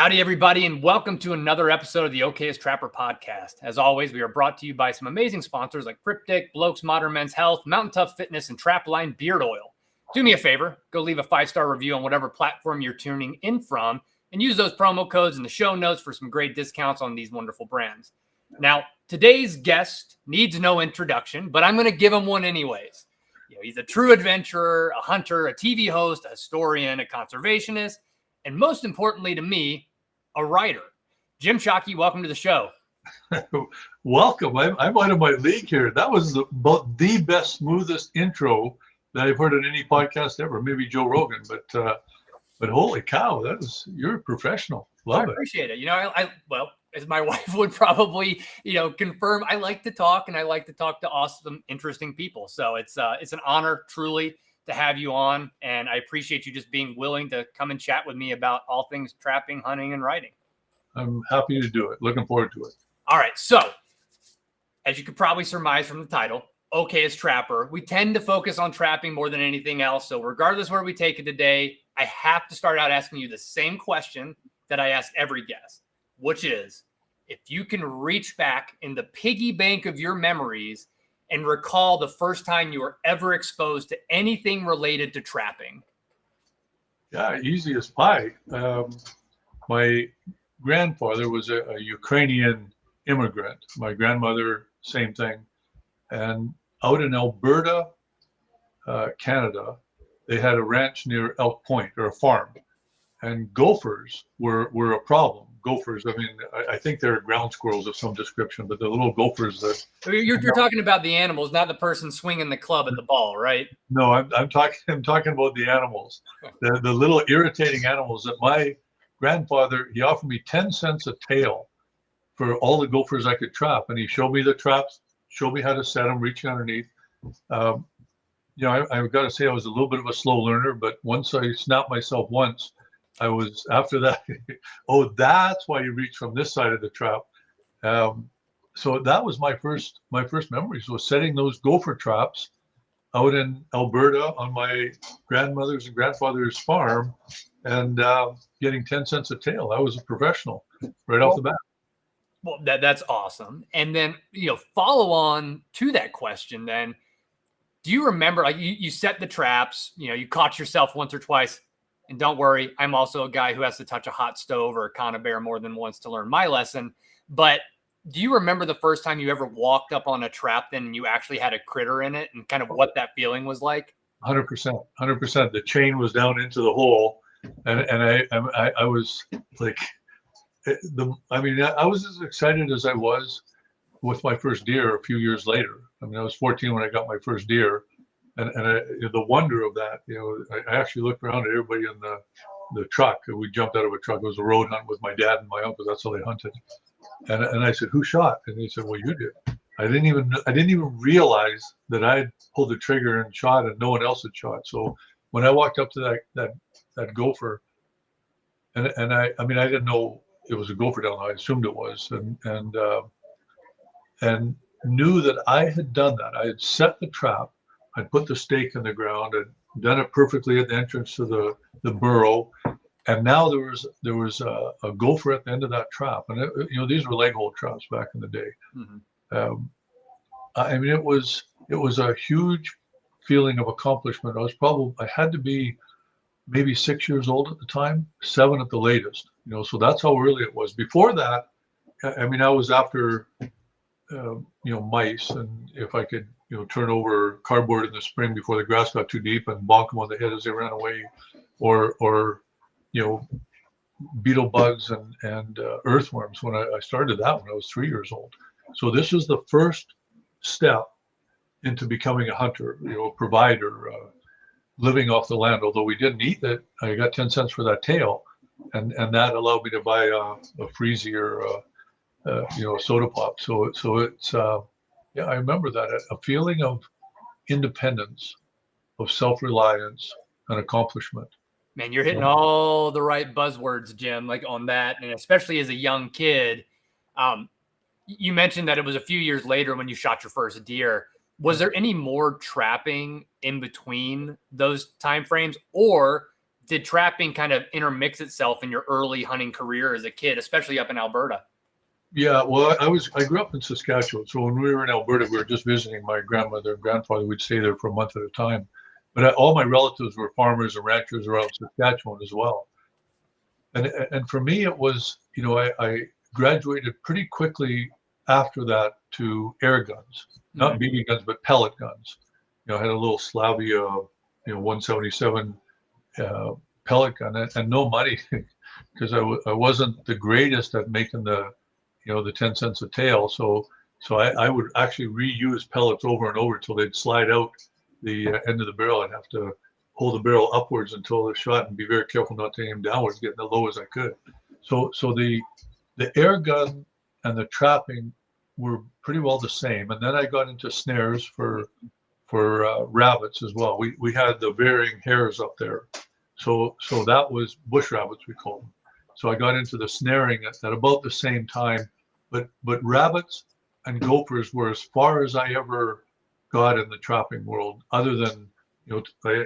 Howdy, everybody, and welcome to another episode of the Okayest Trapper podcast. As always, we are brought to you by some amazing sponsors like Cryptic, Blokes Modern Men's Health, Mountain Tough Fitness, and Trapline Beard Oil. Do me a favor, go leave a 5-star review on whatever platform you're tuning in from, and use those promo codes in the show notes for some great discounts on these wonderful brands. Now, today's guest needs no introduction, but I'm going to give him one anyways. He's a true adventurer, a hunter, a TV host, a historian, a conservationist, and most importantly to me, a writer. Jim Shockey, welcome to the show. Welcome. I'm out of my league here. That was about the best, smoothest intro that I've heard on any podcast ever. Maybe Joe Rogan, but holy cow, you're a professional. Love it. I appreciate it. Well, as my wife would probably, confirm, I like to talk, and I like to talk to awesome, interesting people. So it's an honor, truly, to have you on, and I appreciate you just being willing to come and chat with me about all things trapping, hunting, and writing. I'm happy to do it. Looking forward to it. All right, so as you could probably surmise from the title, Okayest Trapper, we tend to focus on trapping more than anything else. So regardless where we take it today, I have to start out asking you the same question that I ask every guest, which is, if you can reach back in the piggy bank of your memories and recall the first time you were ever exposed to anything related to trapping. Yeah, easy as pie. My grandfather was a Ukrainian immigrant. My grandmother, same thing. And out in Alberta, Canada, they had a ranch near Elk Point, or a farm. And gophers were a problem. Gophers, I think they're ground squirrels of some description, but the little gophers that... You're talking about the animals, not the person swinging the club at the ball, right? No, I'm talking about the animals, the little irritating animals that my grandfather, he offered me 10 cents a tail for all the gophers I could trap. And he showed me the traps, showed me how to set them, reaching underneath. I've got to say I was a little bit of a slow learner, but once I snapped myself once, I was, after that, oh, that's why you reach from this side of the trap. So that was my first memories, was setting those gopher traps out in Alberta on my grandmother's and grandfather's farm, and getting 10 cents a tail. I was a professional right off the bat. Well, that's awesome. And then, follow on to that question then, do you remember, like you set the traps, you caught yourself once or twice? And don't worry, I'm also a guy who has to touch a hot stove or a conibear more than once to learn my lesson. But do you remember the first time you ever walked up on a trap then and you actually had a critter in it, and kind of what that feeling was like? 100%. The chain was down into the hole. And I was like, I was as excited as I was with my first deer a few years later. I was 14 when I got my first deer. And the wonder of that, I actually looked around at everybody in the truck. We jumped out of a truck. It was a road hunt with my dad and my uncle. That's how they hunted. And I said, "Who shot?" And he said, "Well, you did." I didn't even realize that I had pulled the trigger and shot, and no one else had shot. So when I walked up to that gopher, and I didn't know it was a gopher down there. I assumed it was, and knew that I had done that. I had set the trap. I'd put the stake in the ground. I'd done it perfectly at the entrance to the burrow, and now there was a gopher at the end of that trap. And these were leg hold traps back in the day. Mm-hmm. It was a huge feeling of accomplishment. I had to be maybe 6 years old at the time, 7 at the latest. So that's how early it was. Before that, I was after mice, and if I could turn over cardboard in the spring before the grass got too deep and bonk them on the head as they ran away, or beetle bugs and earthworms when I started that when I was 3 years old. So this was the first step into becoming a hunter, a provider, living off the land. Although we didn't eat it, I got 10 cents for that tail, and that allowed me to buy a freezy or a soda pop. So it's I remember that, a feeling of independence, of self-reliance and accomplishment. Man, you're hitting all the right buzzwords, Jim, like on that. And especially as a young kid, you mentioned that it was a few years later when you shot your first deer. Was there any more trapping in between those timeframes, or did trapping kind of intermix itself in your early hunting career as a kid, especially up in Alberta? Yeah, well, I grew up in Saskatchewan. So when we were in Alberta, we were just visiting my grandmother and grandfather. We'd stay there for a month at a time. But all my relatives were farmers and ranchers around Saskatchewan as well. And for me, it was, I graduated pretty quickly after that to air guns, not BB guns, but pellet guns. I had a little Slavia, 177 pellet gun, and no money because I wasn't the greatest at making the 10 cents a tail. So I would actually reuse pellets over and over till they'd slide out the end of the barrel. I'd have to hold the barrel upwards until the shot and be very careful not to aim downwards, getting as low as I could. So the air gun and the trapping were pretty well the same. And then I got into snares for rabbits as well. We had the varying hares up there. So that was bush rabbits, we call them. So I got into the snaring at about the same time, but rabbits and gophers were as far as I ever got in the trapping world, other than, I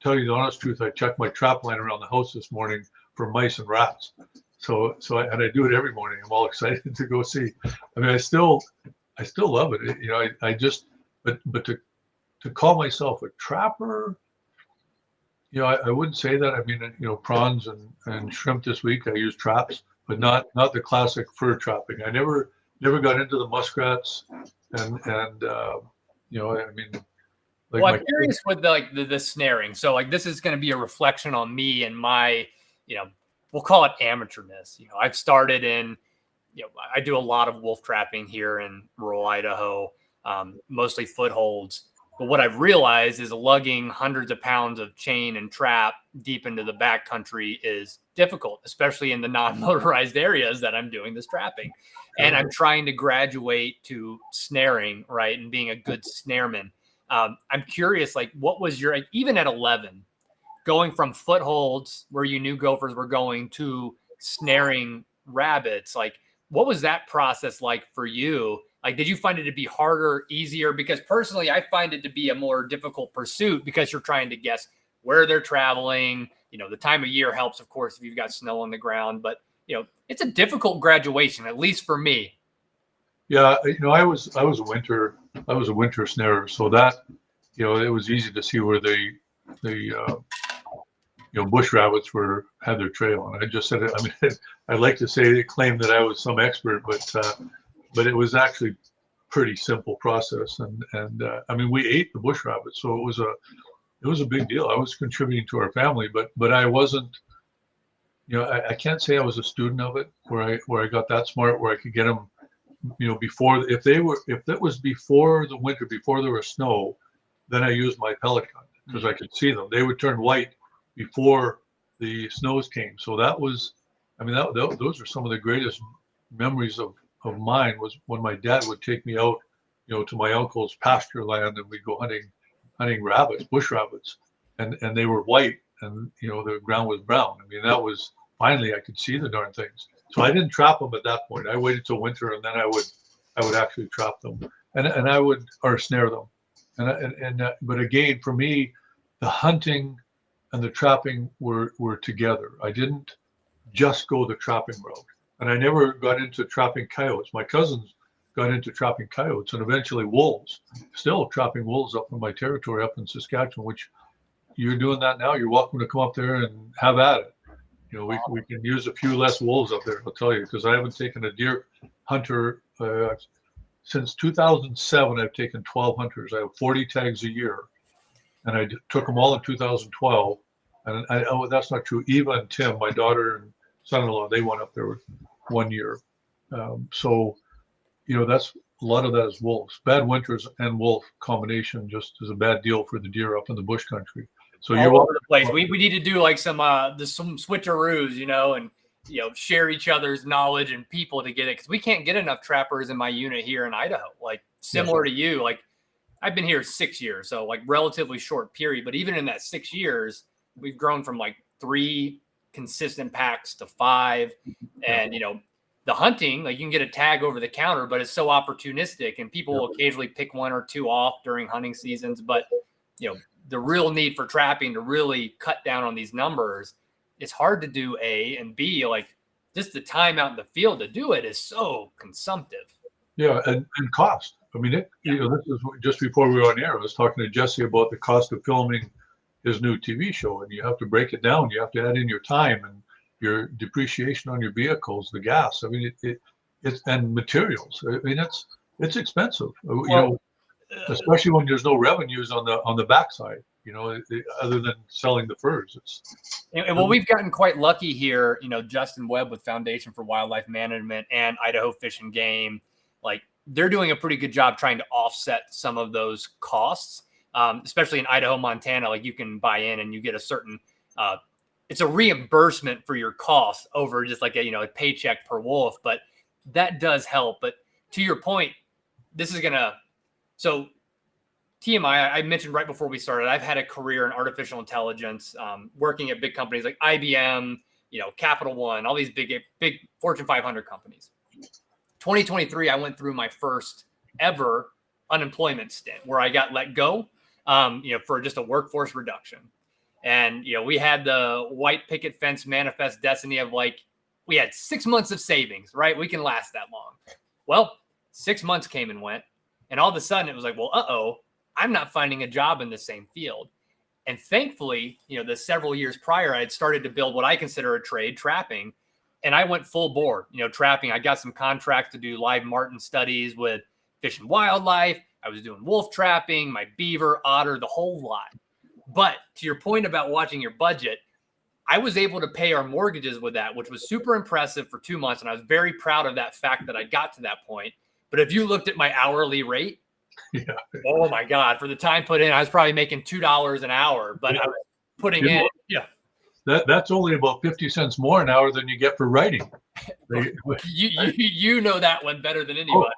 tell you the honest truth, I checked my trap line around the house this morning for mice and rats. So I do it every morning. I'm all excited to go see. I mean, I still love it. I just, but to call myself a trapper, I wouldn't say that. I mean, prawns and shrimp this week, I use traps, but not the classic fur trapping. I never got into the muskrats and I mean, like, well, I'm curious with the snaring. So like, this is going to be a reflection on me and my, we'll call it amateurness. I've started in, I do a lot of wolf trapping here in rural Idaho, mostly footholds. But what I've realized is lugging hundreds of pounds of chain and trap deep into the backcountry is difficult, especially in the non-motorized areas that I'm doing this trapping. And I'm trying to graduate to snaring, right, and being a good snareman. I'm curious, like, what was your, even at 11, going from footholds where you knew gophers were going to snaring rabbits, like, what was that process like for you? Like, did you find it to be harder, easier? Because personally, I find it to be a more difficult pursuit because you're trying to guess where they're traveling. The time of year helps, of course, if you've got snow on the ground, but it's a difficult graduation, at least for me. Yeah, I was a winter snarer, so that it was easy to see where the bush rabbits had their trail, and I just said it. I mean, I'd like to say they claimed that I was some expert, but it was actually pretty simple process, and I mean, we ate the bush rabbits, so it was a big deal. I was contributing to our family, but I wasn't. I can't say I was a student of it where I got that smart where I could get them. Before, if that was before the winter, before there was snow, then I used my pellet gun because I could see them. They would turn white before the snows came. So that was, I mean, those are some of the greatest memories of mine, was when my dad would take me out, to my uncle's pasture land, and we'd go hunting rabbits, bush rabbits, and they were white, and the ground was brown. I mean, that was, finally I could see the darn things. So I didn't trap them at that point. I waited till winter, and then I would actually trap them, and I would, or snare them, but again, for me, the hunting and the trapping were together. I didn't just go the trapping route, and I never got into trapping coyotes. My cousins got into trapping coyotes and eventually wolves. Still trapping wolves up in my territory up in Saskatchewan, which you're doing that now. You're welcome to come up there and have at it. We can use a few less wolves up there, I'll tell you, because I haven't taken a deer hunter since 2007. I've taken 12 hunters. I have 40 tags a year, and I took them all in 2012. And that's not true. Eva and Tim, my daughter and son-in-law, they went up there with 1 year. So that's a lot of that is wolves. Bad winters and wolf combination just is a bad deal for the deer up in the bush country. So all over the place. We need to do like some switcheroos, and share each other's knowledge and people to get it, because we can't get enough trappers in my unit here in Idaho. Like, similar to you, like, I've been here 6 years, so like relatively short period. But even in that 6 years, we've grown from like 3 consistent packs to 5, and the hunting, like, you can get a tag over the counter, but it's so opportunistic, and people will occasionally pick 1 or 2 off during hunting seasons. But the real need for trapping to really cut down on these numbers, it's hard to do A, and B, like just the time out in the field to do it is so consumptive. Yeah, and cost. I mean, you know, this is just before we were on air. I was talking to Jesse about the cost of filming his new TV show, and you have to break it down. You have to add in your time and your depreciation on your vehicles, the gas. I mean, it's and materials. I mean, it's expensive. You know, especially when there's no revenues on the backside. You know, other than selling the furs. Well, we've gotten quite lucky here. You know, Justin Webb with Foundation for Wildlife Management and Idaho Fish and Game, like they're doing a pretty good job trying to offset some of those costs, especially in Idaho, Montana. Like you can buy in and you get a certain, it's a reimbursement for your costs over just like a paycheck per wolf, but that does help. But to your point, this is gonna so. TMI, I mentioned right before we started, I've had a career in artificial intelligence, working at big companies like IBM, Capital One, all these big Fortune 500 companies. 2023, I went through my first ever unemployment stint where I got let go, for just a workforce reduction. And, we had the white picket fence manifest destiny of we had 6 months of savings, right? We can last that long. Well, 6 months came and went. And all of a sudden it was like, well, I'm not finding a job in the same field. And thankfully, the several years prior, I had started to build what I consider a trade, trapping. And I went full bore, trapping. I got some contracts to do live marten studies with Fish and Wildlife. I was doing wolf trapping, my beaver, otter, the whole lot. But to your point about watching your budget, I was able to pay our mortgages with that, which was super impressive for 2 months. And I was very proud of that fact that I got to that point. But if you looked at my hourly rate, yeah. Oh my God! For the time put in, I was probably making $2 an hour, but I was putting in. Yeah, that's only about 50 cents more an hour than you get for writing. You know that one better than anybody.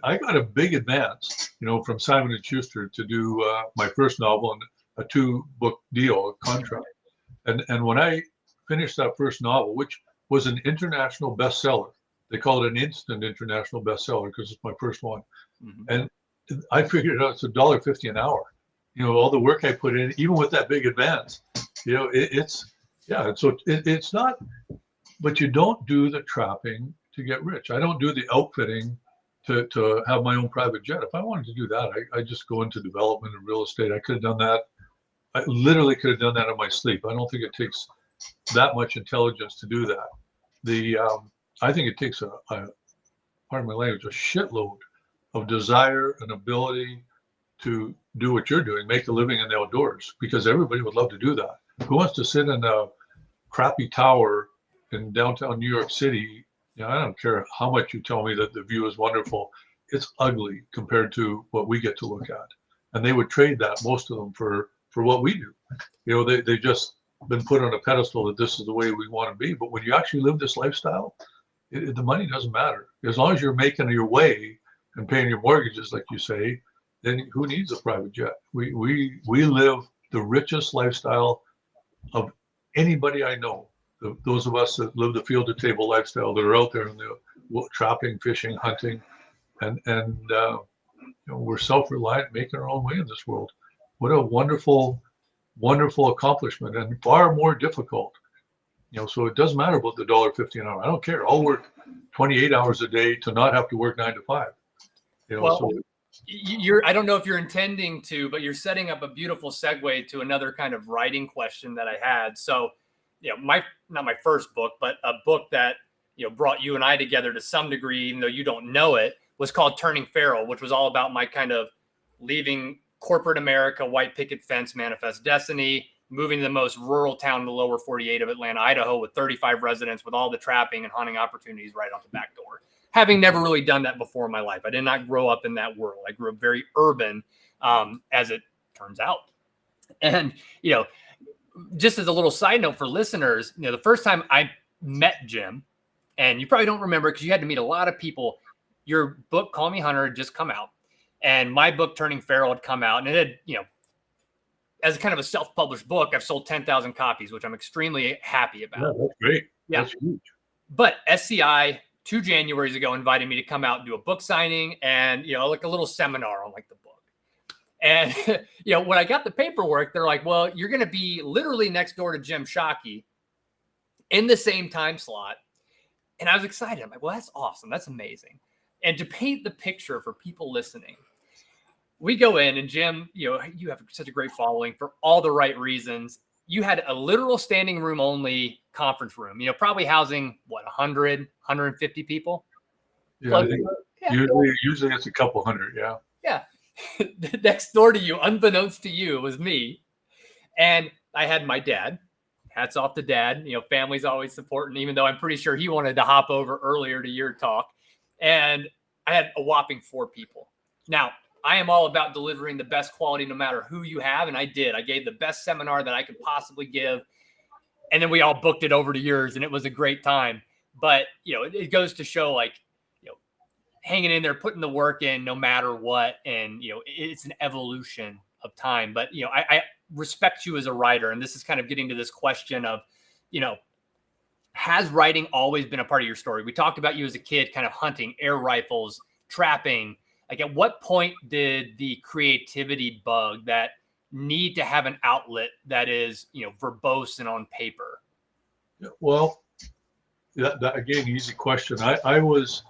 I got a big advance, from Simon and Schuster to do my first novel and a 2-book deal, a contract. And when I finished that first novel, which was an international bestseller, they call it an instant international bestseller because it's my first one. Mm-hmm. And I figured out it's $1.50 an hour. All the work I put in, even with that big advance, it's not, but you don't do the trapping to get rich. I don't do the outfitting to have my own private jet. If I wanted to do that, I just go into development and real estate. I could have done that. I literally could have done that in my sleep. I don't think it takes that much intelligence to do that. I think it takes pardon my language, a shitload of desire and ability to do what you're doing, make a living in the outdoors, because everybody would love to do that. Who wants to sit in a crappy tower in downtown New York City? I don't care how much you tell me that the view is wonderful. It's ugly compared to what we get to look at. And they would trade that, most of them, for what we do. They just been put on a pedestal that this is the way we want to be. But when you actually live this lifestyle, the money doesn't matter. As long as you're making your way and paying your mortgages, like you say, then who needs a private jet? We live the richest lifestyle of anybody I know. Those of us that live the field to table lifestyle, that are out there in the trapping, fishing, hunting, and we're self-reliant, making our own way in this world. What a wonderful, wonderful accomplishment, and far more difficult. So it doesn't matter about the $1.50 an hour. I don't care. I'll work 28 hours a day to not have to work 9 to 5. I don't know if you're intending to, but you're setting up a beautiful segue to another kind of writing question that I had. So, not my first book, but a book that, brought you and I together to some degree, even though you don't know it, was called Turning Feral, which was all about my kind of leaving corporate America, white picket fence, manifest destiny, moving to the most rural town in the lower 48 of Atlanta, Idaho, with 35 residents, with all the trapping and hunting opportunities right out the back door. Having never really done that before in my life. I did not grow up in that world. I grew up very urban, as it turns out. And, just as a little side note for listeners, the first time I met Jim, and you probably don't remember because you had to meet a lot of people, your book, Call Me Hunter, had just come out. And my book, Turning Feral, had come out. And it had, as kind of a self-published book, I've sold 10,000 copies, which I'm extremely happy about. Yeah, that's great. Yeah. That's huge. But SCI 2 Januaries ago invited me to come out and do a book signing and, like a little seminar on the book. And, when I got the paperwork, they're like, well, you're going to be literally next door to Jim Shockey in the same time slot. And I was excited. I'm like, well, that's awesome. That's amazing. And to paint the picture for people listening, we go in and Jim, you have such a great following for all the right reasons. You had a literal standing room only conference room, probably housing 100, 150 people. Yeah, I think usually it's a couple hundred. Yeah. Yeah. Next door to you, unbeknownst to you, was me. And I had my dad. Hats off to Dad. Family's always supporting, even though I'm pretty sure he wanted to hop over earlier to your talk. And I had a whopping 4 people. Now, I am all about delivering the best quality no matter who you have. And I did. I gave the best seminar that I could possibly give. And then we all booked it over to yours, and it was a great time. But, it goes to show, hanging in there, putting the work in no matter what. And, it's an evolution of time. But, I respect you as a writer. And this is kind of getting to this question of, has writing always been a part of your story? We talked about you as a kid, kind of hunting, air rifles, trapping. Like, at what point did the creativity bug, that need to have an outlet that is, verbose and on paper? Well, that again, easy question. I was,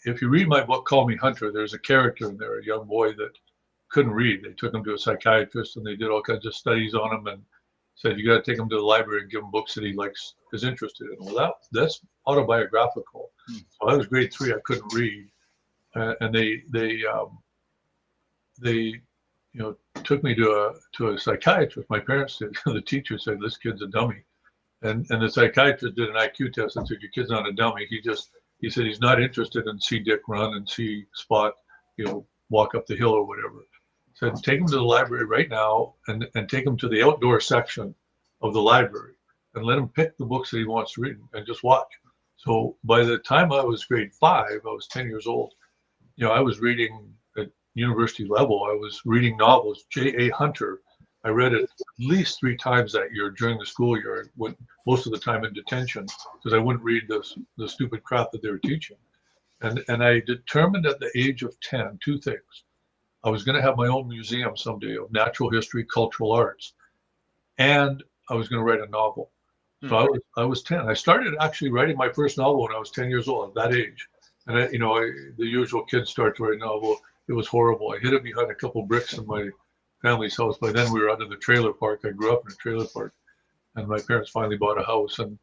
if you read my book, Call Me Hunter, there's a character in there, a young boy that couldn't read. They took him to a psychiatrist and they did all kinds of studies on him and said, you got to take him to the library and give him books that he is interested in. Well, that's autobiographical. So I was grade 3. I couldn't read. And they took me to a psychiatrist. My parents did. The teacher said, this kid's a dummy. And the psychiatrist did an IQ test and said, your kid's not a dummy. He said he's not interested in see Dick run and see Spot, walk up the hill or whatever. Said, take him to the library right now and take him to the outdoor section of the library and let him pick the books that he wants to read and just watch. So by the time I was grade 5, I was 10 years old. I was reading at university level. I was reading novels. J.A. Hunter, I read it at least 3 times that year during the school year. I went most of the time in detention because I wouldn't read the stupid crap that they were teaching. And I determined at the age of 10, 2 things. I was going to have my own museum someday of natural history, cultural arts, and I was going to write a novel. So I was 10. I started actually writing my first novel when I was 10 years old, at that age. And the usual kids start to write a novel. It was horrible. I hid it behind a couple of bricks in my family's house. By then we were out in the trailer park. I grew up in a trailer park, and my parents finally bought a house. And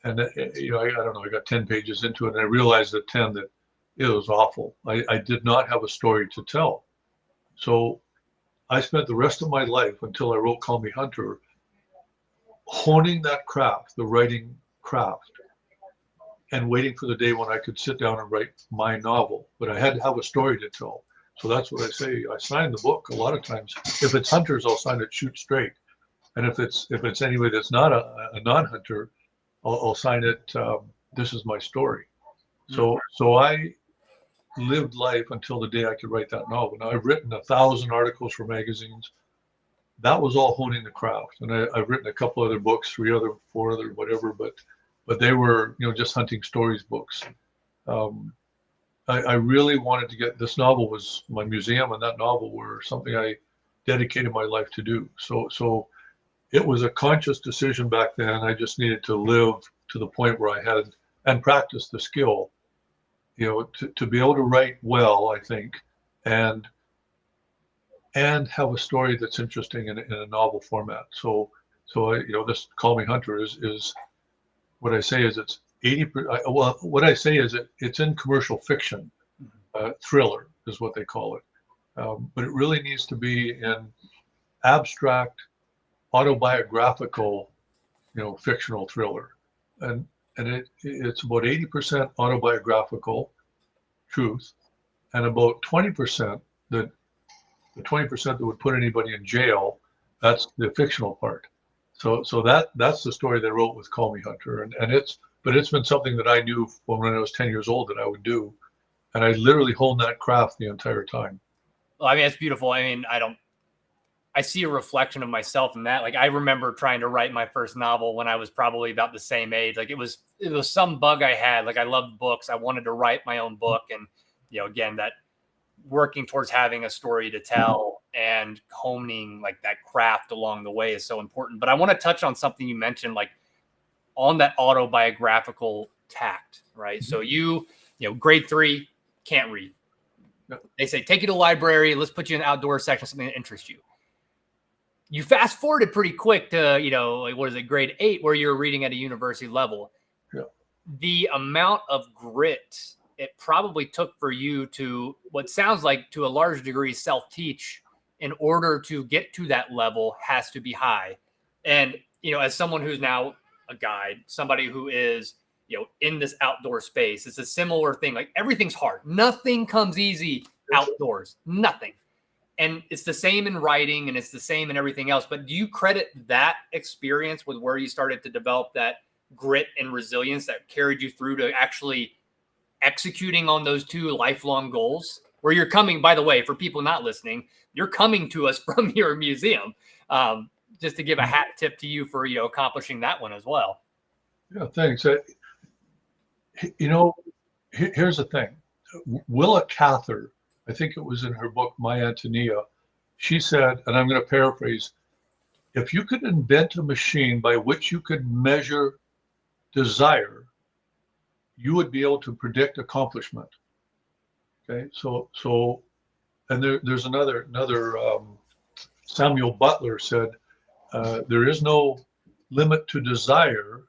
I don't know, I got 10 pages into it, and I realized at 10 that it was awful. I did not have a story to tell. So I spent the rest of my life until I wrote Call Me Hunter honing that craft, the writing craft, and waiting for the day when I could sit down and write my novel. But I had to have a story to tell. So that's what I say. I sign the book a lot of times. If it's hunters, I'll sign it Shoot Straight. And if it's anybody that's not a non-hunter, I'll sign it This Is My Story. So I lived life until the day I could write that novel. Now, I've written 1,000 articles for magazines. That was all honing the craft. And I've written a couple other books, 4 other, whatever, but they were, just hunting stories books. I really wanted to get, this novel was my museum, and that novel were something I dedicated my life to do. So it was a conscious decision back then. I just needed to live to the point where I had and practice the skill, to be able to write well, I think, and have a story that's interesting in a novel format. So this Call Me Hunter is what I say is it's 80%. Well, what I say is it's in commercial fiction, thriller is what they call it, but it really needs to be in abstract, autobiographical, fictional thriller, and it's about 80% autobiographical truth, and about 20% the 20% that would put anybody in jail, that's the fictional part. So that's the story they wrote with Call Me Hunter, and it's been something that I knew when I was 10 years old that I would do, and I literally honed that craft the entire time. Well, I mean, it's beautiful. I mean, I see a reflection of myself in that. Like, I remember trying to write my first novel when I was probably about the same age. Like, it was some bug I had. Like, I loved books. I wanted to write my own book. And, again, working towards having a story to tell and honing like that craft along the way is so important. But I want to touch on something you mentioned, like on that autobiographical tact, right? Mm-hmm. So you know, grade 3, can't read. Yep. They say, take you to the library, let's put you in the outdoor section, something that interests you. You fast forwarded pretty quick to, you know, like, what is it, grade 8, where you're reading at a university level. Yep. The amount of grit it probably took for you to, what sounds like to a large degree, self-teach in order to get to that level has to be high. And, you know, as someone who's now a guide, somebody who is, you know, in this outdoor space, it's a similar thing. Like, everything's hard. Nothing comes easy outdoors. Nothing. And it's the same in writing, and it's the same in everything else. But do you credit that experience with where you started to develop that grit and resilience that carried you through to actually executing on those 2 lifelong goals? Where you're coming, by the way, for people not listening, you're coming to us from your museum. Just to give a hat tip to you for, you know, accomplishing that one as well. Yeah, thanks. You know, here's the thing. Willa Cather, I think it was in her book, My Antonia, she said, and I'm going to paraphrase, if you could invent a machine by which you could measure desire, you would be able to predict accomplishment. Okay, so, and there's another Samuel Butler said, there is no limit to desire,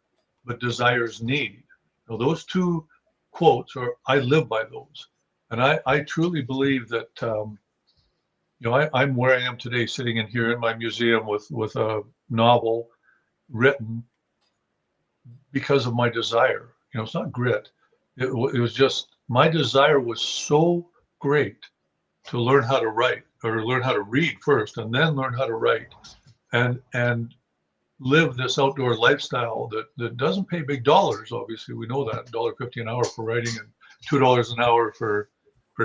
but desire's need. Now, those 2 quotes I live by those. And I truly believe that, you know, I'm where I am today, sitting in here in my museum with a novel written because of my desire. You know, it's not grit. It was just, my desire was so great to learn how to write, or learn how to read first, and then learn how to write, and live this outdoor lifestyle that doesn't pay big dollars. Obviously, we know that, $1.50 an hour for writing and $2 an hour for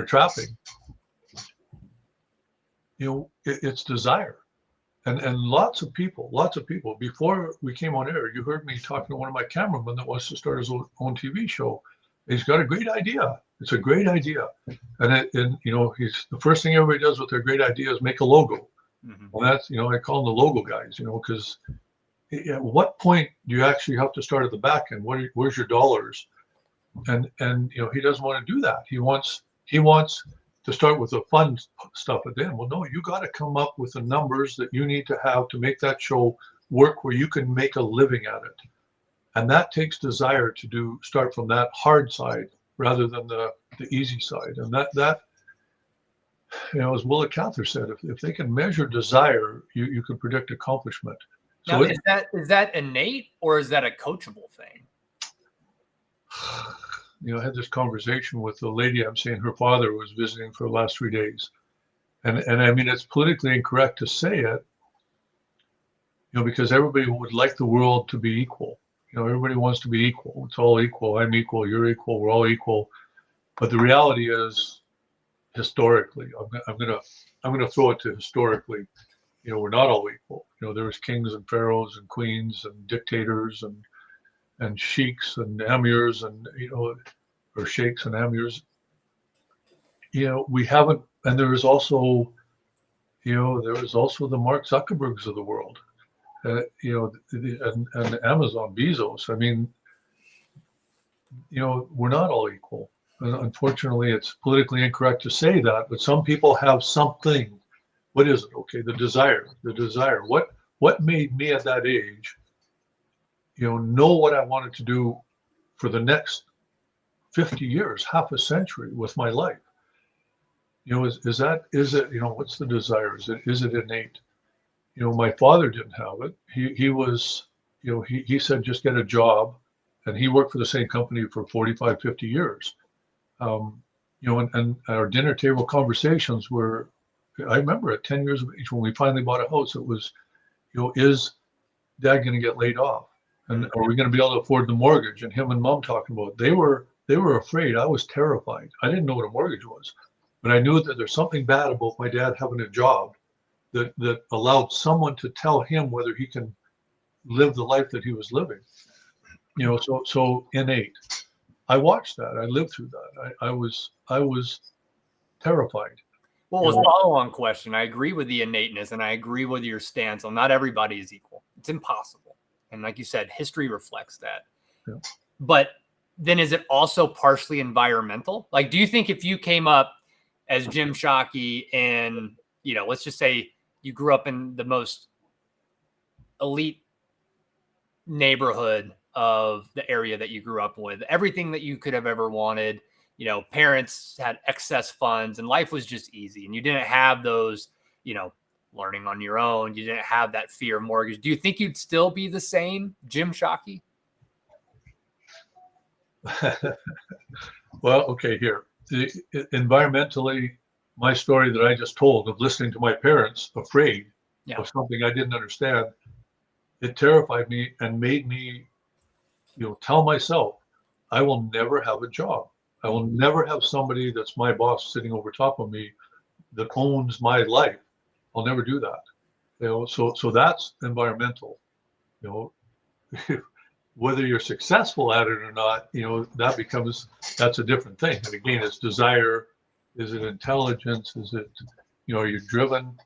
trapping. You know, it's desire. And lots of people, before we came on air, you heard me talking to one of my cameramen that wants to start his own TV show. He's got a great idea. It's a great idea. And you know, the first thing everybody does with their great idea is make a logo. Mm-hmm. Well, that's, you know, I call them the logo guys, you know, because at what point do you actually have to start at the back end? Where's your dollars? And you know, he doesn't want to do that. He wants to start with the fun stuff at the end. Well, no, you got to come up with the numbers that you need to have to make that show work where you can make a living at it. And that takes desire to start from that hard side rather than the easy side. And that you know, as Willa Cather said, if they can measure desire, you can predict accomplishment. Now, is that innate, or is that a coachable thing? You know, I had this conversation with the lady. I'm saying her father was visiting for the last 3 days. And I mean, it's politically incorrect to say it, you know, because everybody would like the world to be equal. You know, everybody wants to be equal. It's all equal. I'm equal. You're equal. We're all equal. But the reality is, historically, I'm gonna throw it to historically. You know, we're not all equal. You know, there was kings and pharaohs and queens and dictators and sheiks and amirs, and, you know, or sheikhs and amirs. You know, we haven't, and there is also, you know, there is also the Mark Zuckerbergs of the world, you know, and Amazon, Bezos. I mean, you know, we're not all equal. And unfortunately, it's politically incorrect to say that, but some people have something. What is it? Okay, the desire. What made me at that age, you know what I wanted to do for the next 50 years, half a century with my life? You know, is it, you know, what's the desire? Is it innate? You know, my father didn't have it. He was, you know, he said, just get a job. And he worked for the same company for 45, 50 years. You know, and our dinner table conversations were, I remember at 10 years of age, when we finally bought a house, it was, you know, is Dad going to get laid off? And are we going to be able to afford the mortgage? And him and Mom talking about it. They were afraid. I was terrified. I didn't know what a mortgage was, but I knew that there's something bad about my dad having a job that allowed someone to tell him whether he can live the life that he was living. You know, so innate. I watched that. I lived through that. I was terrified. Well, as a follow-on question, I agree with the innateness, and I agree with your stance on not everybody is equal. It's impossible. And like you said, history reflects that. Yeah. But then is it also partially environmental? Like, do you think if you came up as Jim Shockey and, you know, let's just say you grew up in the most elite neighborhood of the area that you grew up with, everything that you could have ever wanted, you know, parents had excess funds and life was just easy and you didn't have those, you know, learning on your own, you didn't have that fear of mortgage. Do you think you'd still be the same Jim Shockey? Well, okay, here. Environmentally, my story that I just told of listening to my parents afraid of something I didn't understand, it terrified me and made me, you know, tell myself, I will never have a job. I will never have somebody that's my boss sitting over top of me that owns my life. I'll never do that. You know, so that's environmental. You know, whether you're successful at it or not, you know, that's a different thing. And again, it's desire. Is it intelligence? Is it, you know, are you driven,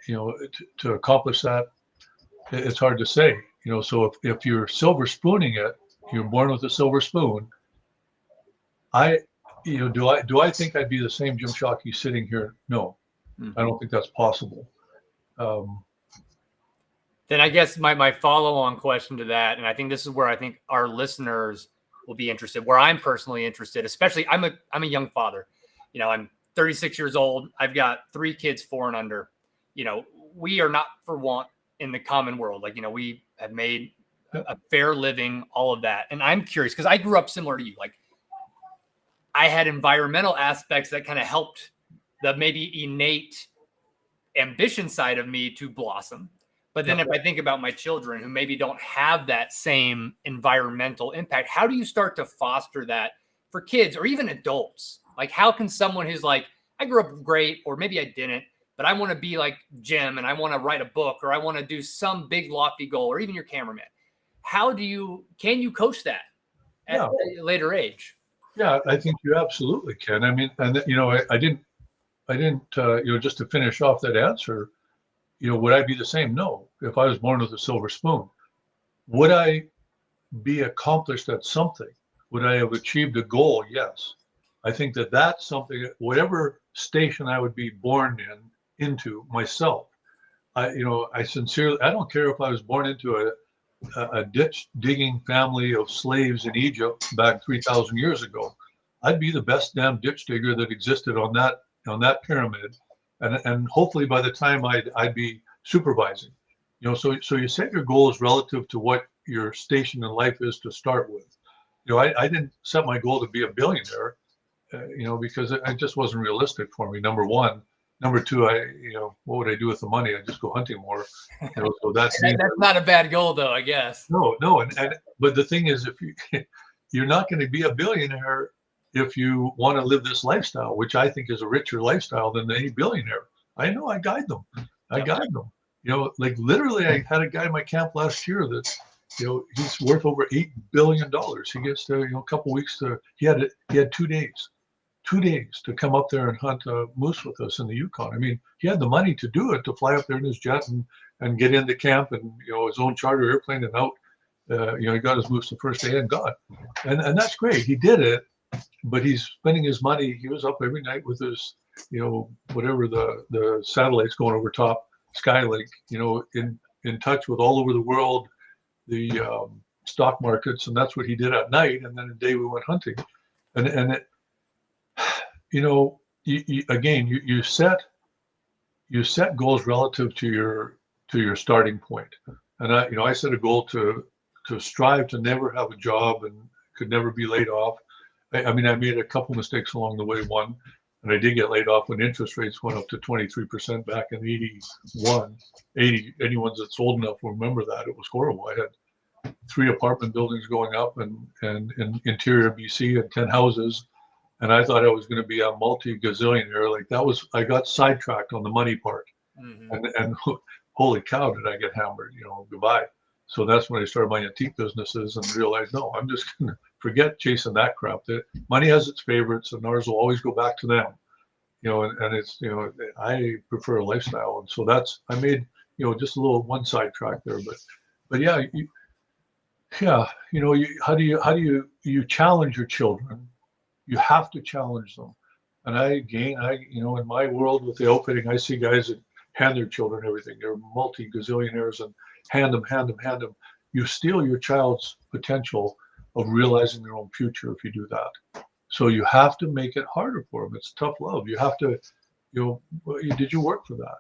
you know, to accomplish that? It's hard to say, you know. So if you're silver spooning it, you're born with a silver spoon. You know, do I think I'd be the same Jim Shockey sitting here? No, I don't think that's possible. Then I guess my follow-on question to that, and I think this is where I think our listeners will be interested, where I'm personally interested, especially I'm a young father. You know, I'm 36 years old. I've got 3 kids, 4 and under. You know, we are not for want in the common world. Like, you know, we have made a fair living, all of that. And I'm curious because I grew up similar to you. Like, I had environmental aspects that kind of helped the maybe innate ambition side of me to blossom. But then if I think about my children who maybe don't have that same environmental impact, how do you start to foster that for kids or even adults? Like, how can someone who's like, I grew up great, or maybe I didn't, but I want to be like Jim and I want to write a book or I want to do some big lofty goal, or even your cameraman. Can you coach that at a later age? Yeah, I think you absolutely can. I mean, and you know, I didn't, you know, just to finish off that answer, you know, would I be the same? No. If I was born with a silver spoon, would I be accomplished at something? Would I have achieved a goal? Yes. I think that's something, whatever station I would be born into myself. I don't care if I was born into a ditch digging family of slaves in Egypt back 3,000 years ago. I'd be the best damn ditch digger that existed on that pyramid, and hopefully by the time I'd be supervising. You know, so you set your goals relative to what your station in life is to start with. You know, I didn't set my goal to be a billionaire, you know, because it just wasn't realistic for me. Number one. Number two, you know, what would I do with the money? I just go hunting more. You know, so that's not a bad goal, though, I guess. No, but the thing is, if you're not going to be a billionaire if you want to live this lifestyle, which I think is a richer lifestyle than any billionaire. I know, I guide them. You know, like literally, I had a guy in my camp last year that, you know, he's worth over $8 billion. He gets to, you know, a couple of weeks he had 2 days. 2 days to come up there and hunt moose with us in the Yukon. I mean, he had the money to do it, to fly up there in his jet and get into camp and, you know, his own charter airplane and out. You know, he got his moose the first day and gone. And that's great. He did it, but he's spending his money. He was up every night with his, you know, whatever the satellites going over top, Skylink, you know, in touch with all over the world, the stock markets. And that's what he did at night. And then the day we went hunting. And it, you know, you set goals relative to your starting point. And I set a goal to strive to never have a job and could never be laid off. I mean, I made a couple mistakes along the way. One, and I did get laid off when interest rates went up to 23% back in 80. Anyone that's old enough will remember that. It was horrible. I had 3 apartment buildings going up and in interior BC and 10 houses. And I thought I was going to be a multi-gazillionaire. Like I got sidetracked on the money part. Mm-hmm. And holy cow, did I get hammered, you know, goodbye. So that's when I started my antique businesses and realized, no, I'm just going to forget chasing that crap. Money has its favorites and ours will always go back to them. and it's, I prefer a lifestyle. And so I made, just a little one side track there, but yeah, how do you challenge your children? You have to challenge them. And in my world with the outfitting, I see guys that hand their children everything. They're multi-gazillionaires and hand them. You steal your child's potential of realizing their own future if you do that. So you have to make it harder for them. It's tough love. You have to, did you work for that?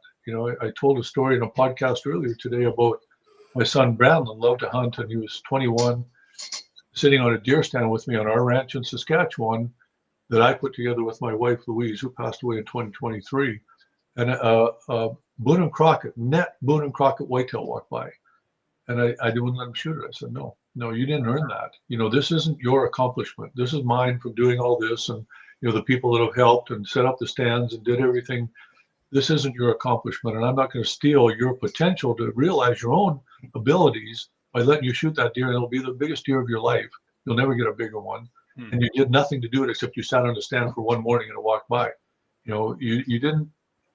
I told a story in a podcast earlier today about my son Brandon loved to hunt, and he was 21, sitting on a deer stand with me on our ranch in Saskatchewan that I put together with my wife Louise, who passed away in 2023. And Boone and Crockett whitetail walked by, and I didn't let him shoot it. I said, no, you didn't earn that. This isn't your accomplishment. This is mine from doing all this, and the people that have helped and set up the stands and did everything. This isn't your accomplishment, and I'm not going to steal your potential to realize your own abilities by letting you shoot that deer, and it'll be the biggest deer of your life. You'll never get a bigger one. And you did nothing to do it except you sat on the stand for one morning and it walked by. You didn't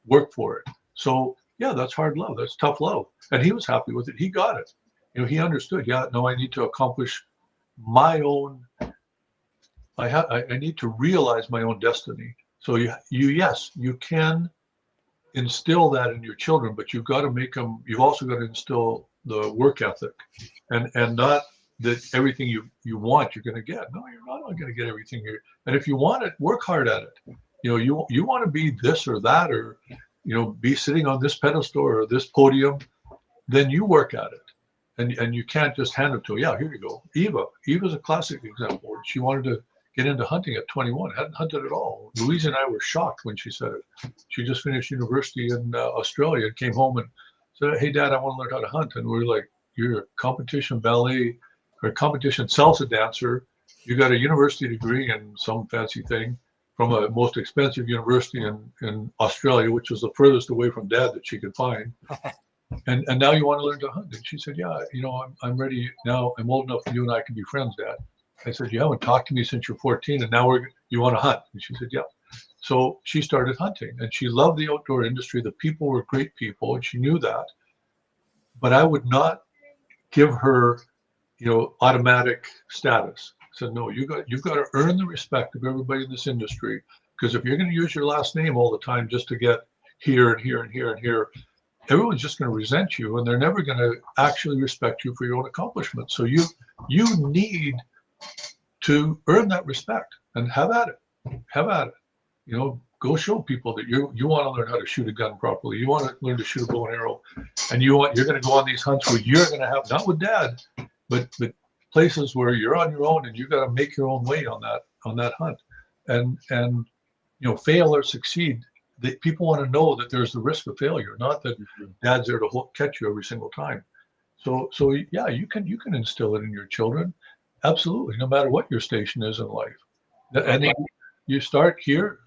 work for it. So yeah, that's hard love. That's tough love. And he was happy with it. He got it. He understood. Yeah, no, I need to accomplish my own. I need to realize my own destiny. So yes, you can instill that in your children, but you've got to make them. You've also got to instill the work ethic, and not that everything you want you're going to get. No, you're not going to get everything here. And if you want it, work hard at it. You want to be this or that, or be sitting on this pedestal or this podium, then you work at it. And you can't just hand it to her. Yeah, here you go. Eva's a classic example. She wanted to get into hunting at 21, hadn't hunted at all. Louise and I were shocked when she said it. She just finished university in Australia and came home and said, hey, Dad, I want to learn how to hunt. And we were like, you're a competition ballet or competition salsa dancer. You got a university degree in some fancy thing from a most expensive university in Australia, which was the furthest away from Dad that she could find. And now you want to learn to hunt. And she said, yeah, I'm ready now. I'm old enough you and I can be friends, Dad. I said, you haven't talked to me since you're 14 and now you want to hunt. And she said, yeah. So she started hunting and she loved the outdoor industry. The people were great people and she knew that. But I would not give her, automatic status. I said, no, you've got to earn the respect of everybody in this industry. Because if you're going to use your last name all the time just to get here and here and here and here, everyone's just going to resent you and they're never going to actually respect you for your own accomplishments. So you need to earn that respect and have at it. Go show people that you want to learn how to shoot a gun properly. You want to learn to shoot a bow and arrow, and you're going to go on these hunts where you're going to have, not with Dad, but places where you're on your own and you got to make your own way on that hunt, and fail or succeed. People want to know that there's the risk of failure, not that Dad's there to catch you every single time. So yeah, you can instill it in your children, absolutely, no matter what your station is in life. And then you start here,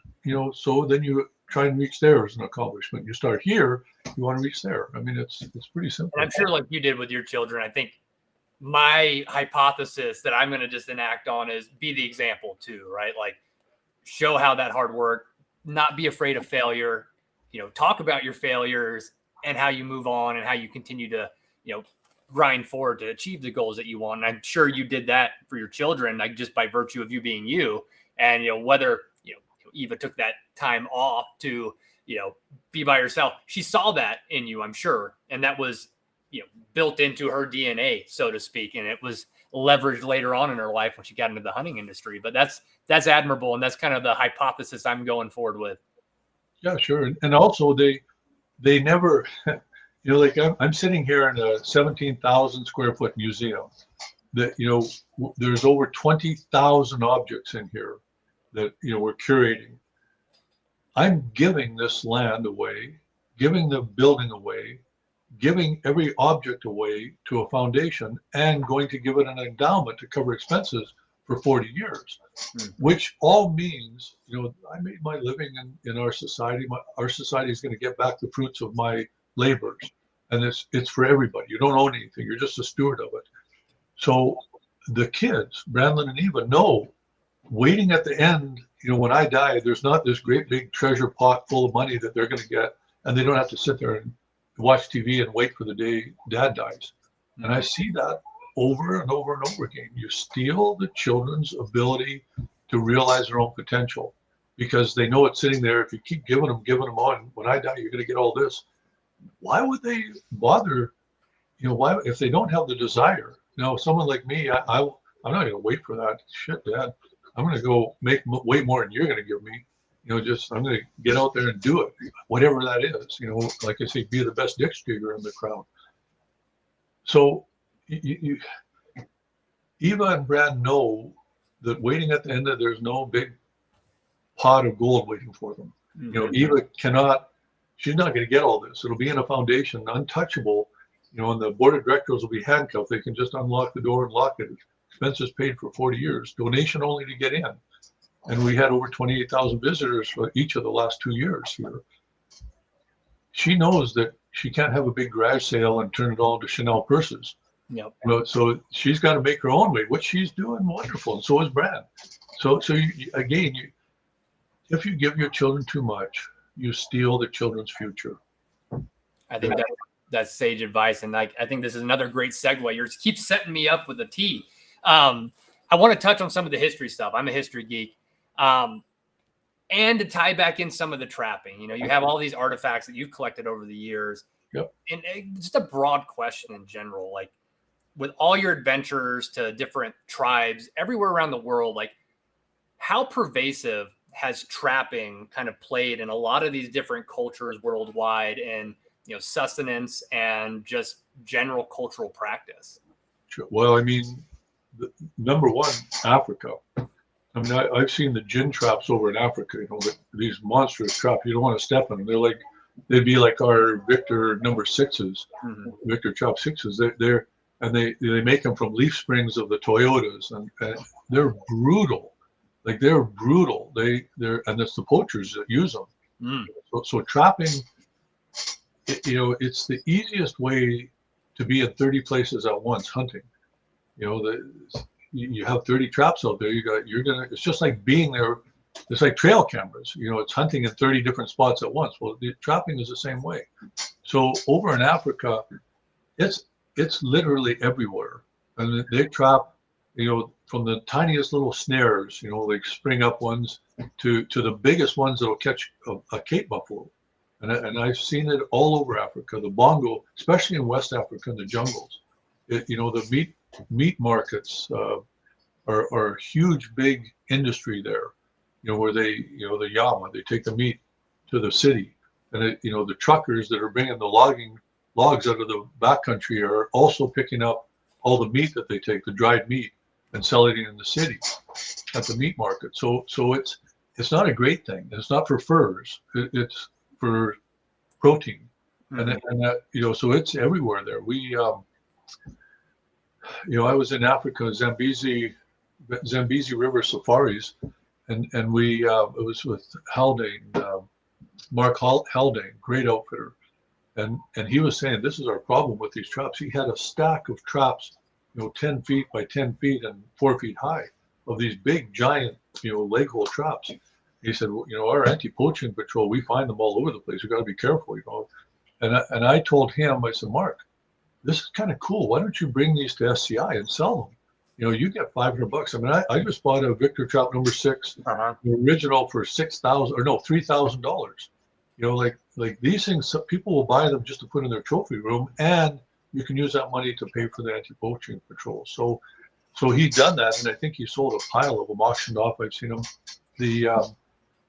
so then you try and reach there as an accomplishment. You start here, you want to reach there. I mean, it's pretty simple. And I'm sure, like you did with your children, I think my hypothesis that I'm going to just enact on is be the example too, right? Like show how that hard work, not be afraid of failure, talk about your failures and how you move on and how you continue to, grind forward to achieve the goals that you want. And I'm sure you did that for your children, like just by virtue of you being you. And, whether, Eva took that time off to, be by herself, she saw that in you, I'm sure. And that was, built into her DNA, so to speak. And it was leveraged later on in her life when she got into the hunting industry. But that's admirable. And that's kind of the hypothesis I'm going forward with. Yeah, sure. And also they never, like I'm sitting here in a 17,000 square foot museum that, there's over 20,000 objects in here that, we're curating. I'm giving this land away, giving the building away, giving every object away to a foundation and going to give it an endowment to cover expenses for 40 years, which all means, I made my living in our society. Our society is going to get back the fruits of my labors. And it's for everybody. You don't own anything. You're just a steward of it. So the kids, Brandon and Eva, know waiting at the end, when I die, there's not this great big treasure pot full of money that they're going to get, and they don't have to sit there and watch TV and wait for the day dad dies. Mm-hmm. And I see that over and over and over again. You steal the children's ability to realize their own potential because they know it's sitting there. If you keep giving them on, when I die, you're going to get all this. Why would they bother? Why, if they don't have the desire? Someone like me, I'm not going to wait for that. Shit, Dad. I'm going to go make way more than you're going to give me. I'm going to get out there and do it, whatever that is. Like I say, be the best dick digger in the crowd. So Eva and Brad know that waiting at the end, there's no big pot of gold waiting for them. Mm-hmm. Eva she's not going to get all this. It'll be in a foundation, untouchable, and the board of directors will be handcuffed. They can just unlock the door and lock it. Expenses paid for 40 years, donation only to get in. And we had over 28,000 visitors for each of the last 2 years here. She knows that she can't have a big garage sale and turn it all into Chanel purses. Yep. So she's got to make her own way, which she's doing wonderful, and so is Brad. So if you give your children too much, you steal the children's future. I think that's sage advice, and I think this is another great segue. You keep setting me up with a T. I want to touch on some of the history stuff. I'm a history geek. And to tie back in some of the trapping, you have all these artifacts that you've collected over the years. Yep. And just a broad question in general, like with all your adventures to different tribes everywhere around the world, like how pervasive has trapping kind of played in a lot of these different cultures worldwide and, sustenance and just general cultural practice? Sure. Well, I mean, number one, Africa. I mean, I've seen the gin traps over in Africa, these monstrous traps. You don't want to step in them. They'd be like our Victor number 6s, mm-hmm. Victor Trap 6s. They make them from leaf springs of the Toyotas, and they're brutal. They're brutal. And it's the poachers that use them. Mm. So trapping, it's the easiest way to be in 30 places at once hunting. You have 30 traps out there. It's just like being there. It's like trail cameras. It's hunting in 30 different spots at once. Well, the trapping is the same way. So over in Africa, it's literally everywhere, and they trap. From the tiniest little snares, like spring up ones, to the biggest ones that'll catch a Cape buffalo, and I've seen it all over Africa. The bongo, especially in West Africa, in the jungles. The meat markets are a huge, big industry there. Where the Yama, they take the meat to the city, and the truckers that are bringing the logs out of the backcountry are also picking up all the meat that they take, the dried meat, and selling it in the city at the meat market. So it's not a great thing. It's not for furs. It's for protein, mm-hmm. and that so it's everywhere there. We I was in Africa, Zambezi River safaris, and we it was with Haldane, Mark Haldane, great outfitter, and he was saying this is our problem with these traps. He had a stack of traps, 10 feet by 10 feet and 4 feet high, of these big giant leg hole traps. He said, our anti-poaching patrol, we find them all over the place. We got to be careful, And I told him, I said, Mark, this is kind of cool. Why don't you bring these to SCI and sell them? You get $500. I mean, I just bought a Victor Trap number 6, uh-huh. the original for $3,000. Like these things, people will buy them just to put in their trophy room, and you can use that money to pay for the anti-poaching patrol. So he'd done that, and I think he sold a pile of them, auctioned off. I've seen them.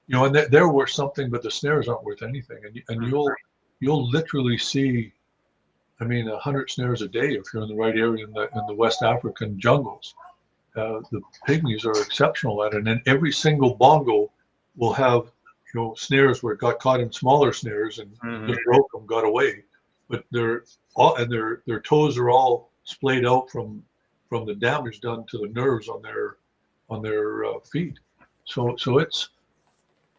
And they're worth something, but the snares aren't worth anything. And you'll literally see, 100 snares a day if you're in the right area in the West African jungles. The pygmies are exceptional at it, and every single bongo will have snares where it got caught in smaller snares and mm-hmm. just broke them, got away. But their toes are all splayed out from the damage done to the nerves on their feet. So it's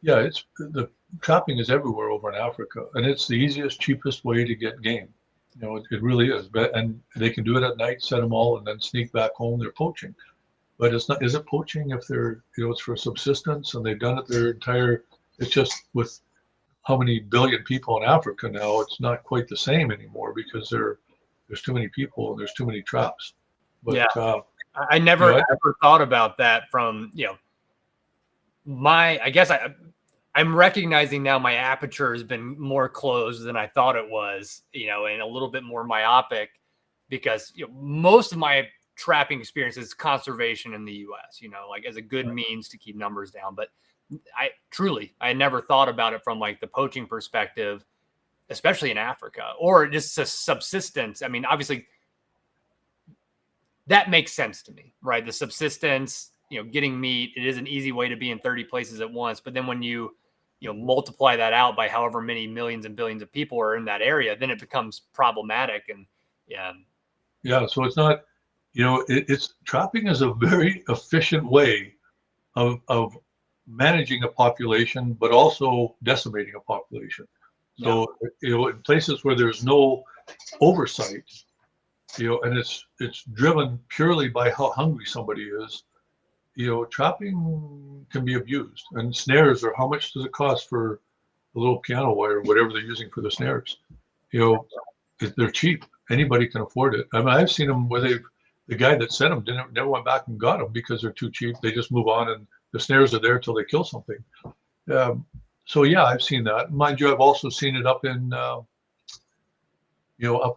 the trapping is everywhere over in Africa, and it's the easiest, cheapest way to get game. It really is. And they can do it at night, set them all, and then sneak back home. They're poaching. but it's not. Is it poaching if they're, it's for subsistence and they've done it their entire? It's just with how many billion people in Africa now, it's not quite the same anymore because there's too many people and there's too many traps. But yeah, I never ever thought about that from, I guess I'm recognizing now my aperture has been more closed than I thought it was, and a little bit more myopic because most of my trapping experience is conservation in the US, like as a good means to keep numbers down. But I never thought about it from like the poaching perspective, especially in Africa, or just a subsistence. I mean, obviously that makes sense to me, right? The subsistence, getting meat, it is an easy way to be in 30 places at once. But then when you multiply that out by however many millions and billions of people are in that area, then it becomes problematic. And yeah, so it's not, it's trapping is a very efficient way of managing a population, but also decimating a population. So, in places where there's no oversight, and it's driven purely by how hungry somebody is, trapping can be abused. And snares, or how much does it cost for a little piano wire, whatever they're using for the snares? They're cheap. Anybody can afford it. I mean, I've seen them where the guy that sent them never went back and got them because they're too cheap. They just move on, and the snares are there till they kill something. So yeah, I've seen that. Mind you, I've also seen it up in up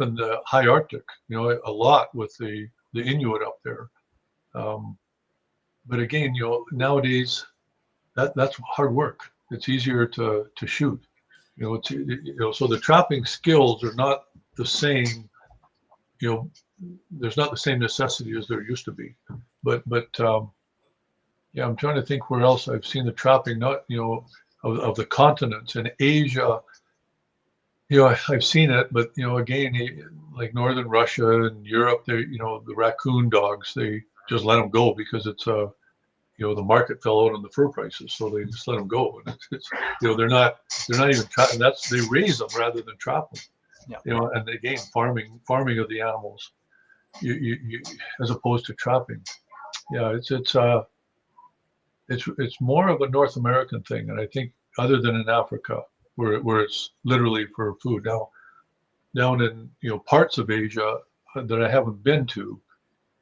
in the high Arctic. A lot with the Inuit up there. But again, nowadays that's hard work. It's easier to shoot. So the trapping skills are not the same. There's not the same necessity as there used to be. But yeah, I'm trying to think where else I've seen the trapping. Not of the continents. In Asia, I've seen it, but again, like northern Russia and Europe, they the raccoon dogs, they just let them go because it's the market fell out on the fur prices, so they just let them go. And it's they're not even trapping. They raise them rather than trap them. Yeah. And again, farming of the animals, you as opposed to trapping. Yeah, it's more of a North American thing, and I think other than in Africa, where it's literally for food. Now, down in parts of Asia that I haven't been to,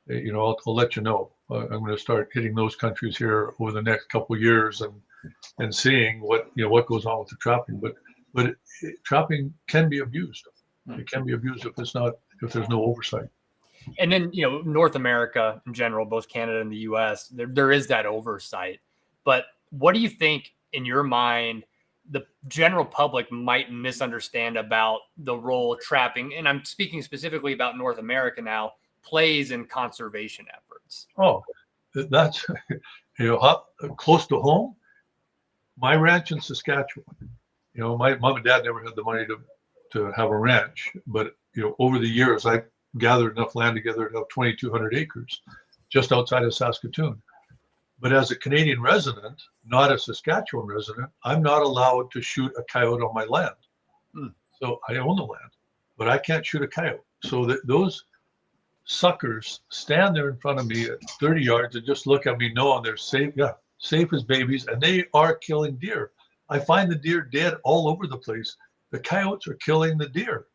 I'll let you know. I'm going to start hitting those countries here over the next couple of years and seeing what goes on with the trapping. But trapping can be abused. It can be abused if there's no oversight. And then, North America in general, both Canada and the US, there is that oversight. But what do you think, in your mind, the general public might misunderstand about the role trapping, and I'm speaking specifically about North America now, plays in conservation efforts? Oh, that's, close to home. My ranch in Saskatchewan, my mom and dad never had the money to have a ranch, but, over the years, I gathered enough land together to have 2,200 acres just outside of Saskatoon. But as a Canadian resident, not a Saskatchewan resident, I'm not allowed to shoot a coyote on my land. So I own the land, but I can't shoot a coyote. So those suckers stand there in front of me at 30 yards and just look at me knowing they're safe. Yeah, safe as babies, and they are killing deer. I find the deer dead all over the place. The coyotes are killing the deer.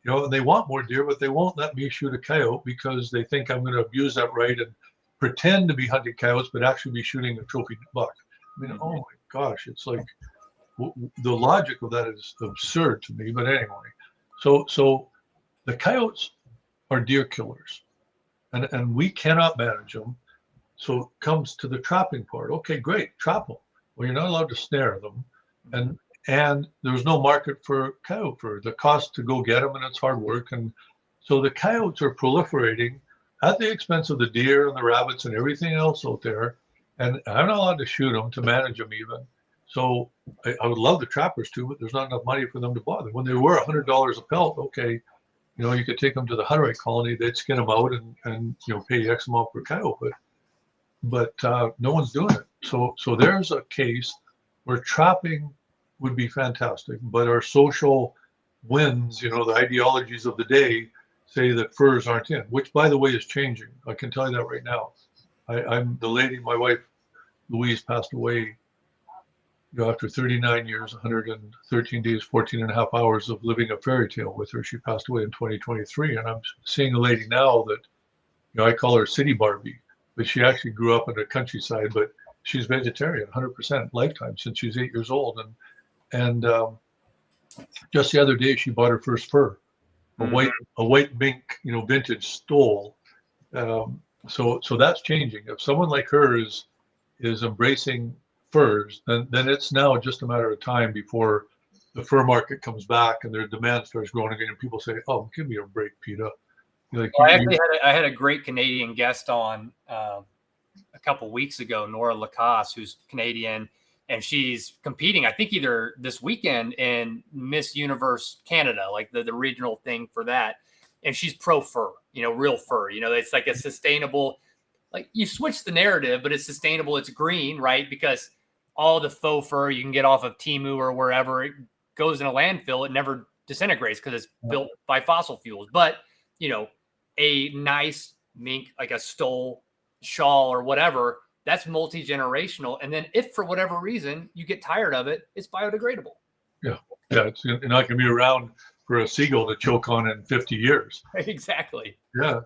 And they want more deer, but they won't let me shoot a coyote because they think I'm going to abuse that right and pretend to be hunting coyotes, but actually be shooting a trophy buck. I mean, oh my gosh, it's like the logic of that is absurd to me. But anyway, so the coyotes are deer killers, and we cannot manage them. So it comes to the trapping part. Okay, great, trap them. Well, you're not allowed to snare them, and there's no market for coyote fur. The cost to go get them, and it's hard work, and so the coyotes are proliferating at the expense of the deer and the rabbits and everything else out there. And I'm not allowed to shoot them, to manage them even. So I would love the trappers too, but there's not enough money for them to bother. When they were $100 a pelt, okay, you could take them to the Hutterite colony, they'd skin them out and pay X amount per coyote, but no one's doing it. So there's a case where trapping would be fantastic, but our social winds, the ideologies of the day say that furs aren't in, which by the way is changing. I can tell you that right now. I'm the lady, my wife, Louise, passed away, after 39 years, 113 days, 14 and a half hours of living a fairy tale with her. She passed away in 2023. And I'm seeing a lady now that, I call her City Barbie, but she actually grew up in the countryside, but she's vegetarian, 100% lifetime since she's 8 years old. And just the other day, she bought her first fur, a white mink, vintage stole. So that's changing. If someone like her is embracing furs, then it's now just a matter of time before the fur market comes back and their demand starts growing again. And people say, "Oh, give me a break, Peter." I had a great Canadian guest on a couple weeks ago, Nora Lacoste, who's Canadian, and she's competing, I think, either this weekend in Miss Universe Canada, like the regional thing for that. And she's pro fur, real fur. It's like a sustainable, like you switch the narrative, but it's sustainable. It's green, right? Because all the faux fur you can get off of Temu or wherever, it goes in a landfill. It never disintegrates because it's built by fossil fuels. But, a nice mink, like a stole shawl or whatever, that's multi-generational. And then if for whatever reason you get tired of it, it's biodegradable. Yeah. It's not going to be around for a seagull to choke on in 50 years. Exactly. Yeah.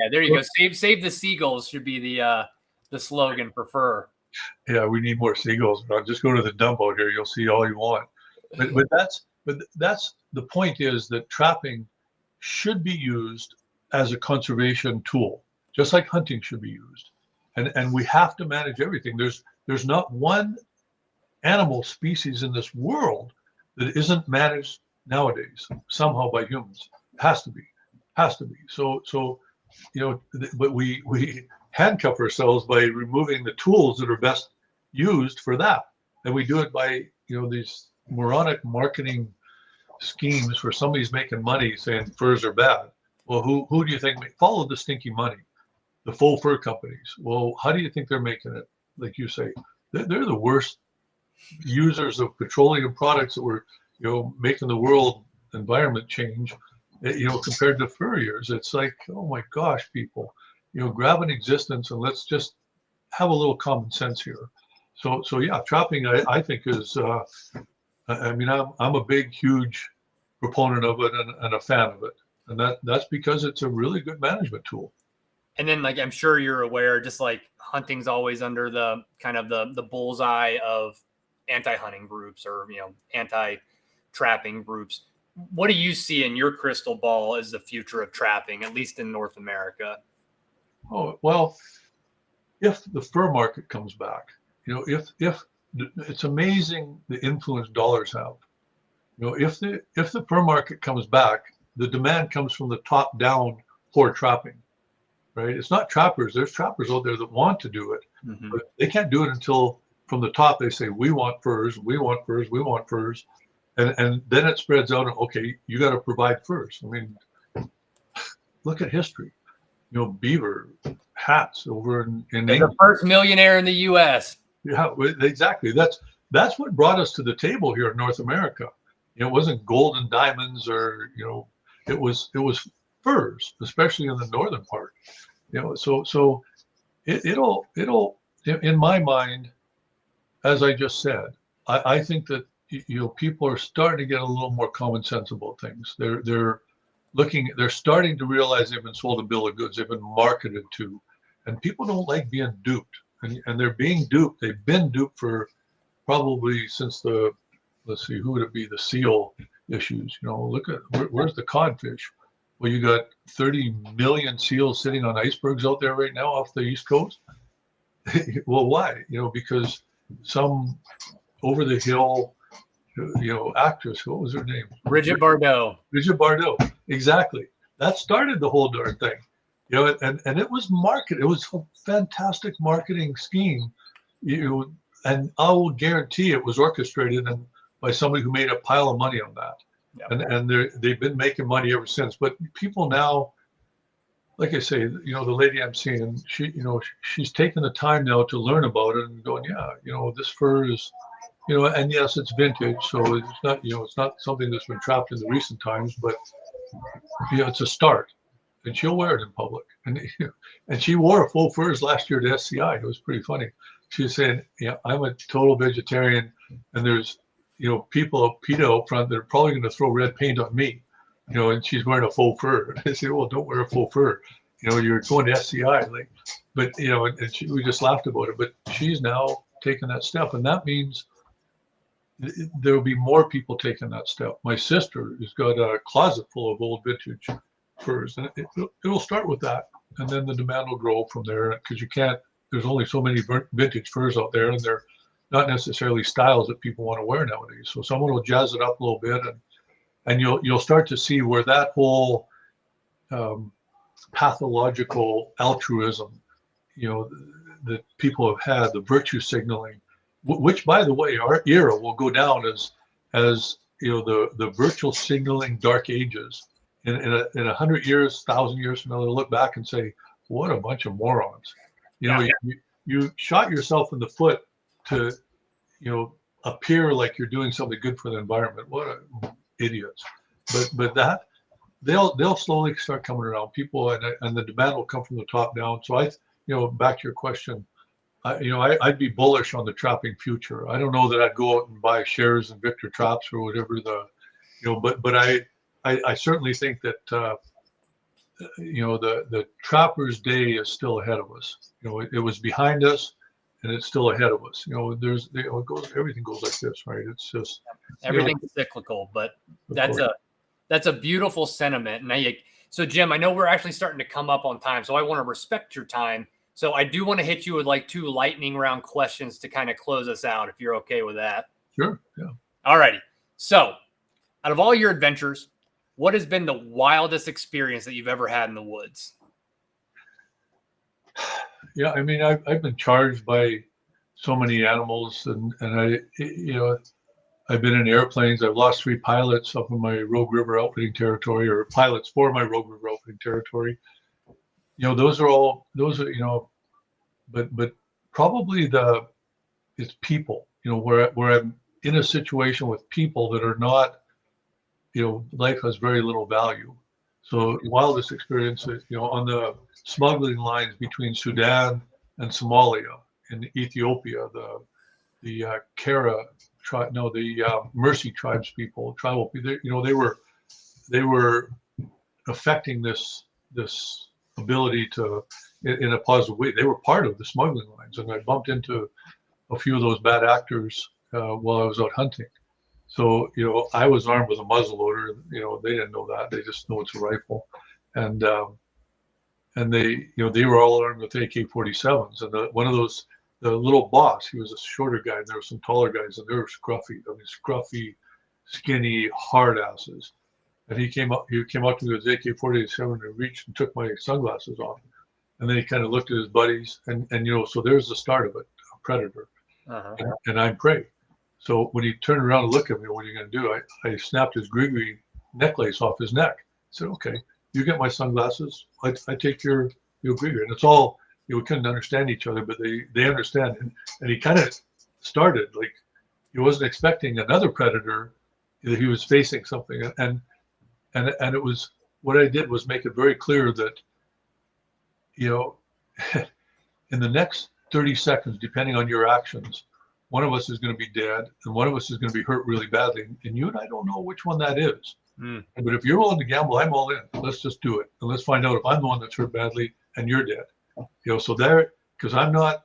There you go. Save the seagulls should be the slogan for fur. Yeah, we need more seagulls. Just go to the dump out here. You'll see all you want. But that's the point, is that trapping should be used as a conservation tool, just like hunting should be used. And we have to manage everything. There's not one animal species in this world that isn't managed nowadays somehow by humans. Has to be. So but we handcuff ourselves by removing the tools that are best used for that. And we do it by, these moronic marketing schemes where somebody's making money saying furs are bad. Well, who do you think follow the stinky money? The faux fur companies. Well, how do you think they're making it? Like you say, they're the worst users of petroleum products that were, making the world environment change, compared to furriers. It's like, oh my gosh, people, grab an existence and let's just have a little common sense here. So yeah, trapping, I think is, I'm a big, huge proponent of it and a fan of it. And that's because it's a really good management tool. And then, like, I'm sure you're aware, just like hunting's always under the kind of the bullseye of anti-hunting groups or, anti-trapping groups. What do you see in your crystal ball as the future of trapping, at least in North America? Oh, well, if the fur market comes back, if it's amazing the influence dollars have. If the fur market comes back, the demand comes from the top down for trapping, right? It's not trappers. There's trappers out there that want to do it, but they can't do it until from the top they say, we want furs, we want furs, we want furs. And then it spreads out. Okay, you got to provide furs. I mean, look at history. Beaver hats over in England. The first millionaire in the U.S. Yeah, exactly. That's what brought us to the table here in North America. It wasn't gold and diamonds, or it was furs, especially in the northern part. So it'll in my mind, as I just said, I think that people are starting to get a little more common sense about things. They're starting to realize they've been sold a bill of goods, they've been marketed to, and people don't like being duped, and they're being duped. They've been duped for probably since let's see, who would it be? The seal issues. Look at where's the codfish? Well, you got 30 million seals sitting on icebergs out there right now off the East Coast. Well, why? Because some over the hill, actress, what was her name? Bridget Bardot, exactly. That started the whole darn thing. And it was marketed. It was a fantastic marketing scheme. And I will guarantee it was orchestrated and by somebody who made a pile of money on that. Yep. And they've been making money ever since. But people now, like I say, the lady I'm seeing, she's taken the time now to learn about it and going, this fur is, and yes, it's vintage, so it's not, it's not something that's been trapped in the recent times, but it's a start. and she'll wear it in public. And she wore a faux furs last year to SCI. It was pretty funny. She was saying, "Yeah, I'm a total vegetarian, and there's, people, PETA out front that are probably going to throw red paint on me, and she's wearing a faux fur." And I said, "Well, don't wear a faux fur. You're going to SCI." But we just laughed about it. But she's now taken that step, and that means there will be more people taking that step. My sister has got a closet full of old vintage furs, and it'll start with that, and then the demand will grow from there, because there's only so many vintage furs out there, and they're not necessarily styles that people want to wear nowadays. So someone will jazz it up a little bit, and you'll start to see where that whole pathological altruism, that people have had, the virtue signaling, which, by the way, our era will go down as the virtual signaling dark ages. In 100 years, 1,000 years from now, they'll look back and say, "What a bunch of morons!" You shot yourself in the foot to, appear like you're doing something good for the environment. What idiots! But that they'll slowly start coming around. People, and the demand will come from the top down. So back to your question, I'd be bullish on the trapping future. I don't know that I'd go out and buy shares in Victor Traps or whatever but I certainly think that the trapper's day is still ahead of us. It was behind us, and it's still ahead of us. Everything goes like this, right? It's just everything's cyclical, but that's a beautiful sentiment. And so Jim, I know we're actually starting to come up on time, so I want to respect your time. So I do want to hit you with like 2 lightning round questions to kind of close us out, if you're okay with that. Sure. Yeah. All righty. So out of all your adventures, what has been the wildest experience that you've ever had in the woods? Yeah, I mean, I've been charged by so many animals, and I've been in airplanes. I've lost 3 pilots up in my Rogue River outfitting territory, or pilots for my Rogue River outfitting territory. Those are, but probably it's people, where I'm in a situation with people that are not, life has very little value. So wildest experience, on the smuggling lines between Sudan and Somalia and Ethiopia, the Kara tribe, the Mercy tribes people, tribal people, they were affecting this ability to, in a positive way. They were part of the smuggling lines, and I bumped into a few of those bad actors while I was out hunting. So I was armed with a muzzleloader. They didn't know that. They just know it's a rifle, and they were all armed with AK-47s. And one of those, the little boss, he was a shorter guy, and there were some taller guys, and they were scruffy. I mean, scruffy, skinny, hard asses. And he came up to me with his AK-47 and reached and took my sunglasses off. And then he kind of looked at his buddies, and so there's the start of it, a predator. Uh-huh. And I'm prey. So when he turned around and looked at me, "What are you going to do?" I snapped his grigri necklace off his neck. I said, "Okay, you get my sunglasses. I take your grigri." And it's all, we couldn't understand each other, but they understand. And he kind of started, like, he wasn't expecting another predator. He was facing something. And it was, what I did was make it very clear that, in the next 30 seconds, depending on your actions, one of us is going to be dead, and one of us is going to be hurt really badly. And you and I don't know which one that is. Mm. But if you're willing to gamble, I'm all in. Let's just do it. And let's find out if I'm the one that's hurt badly and you're dead. So because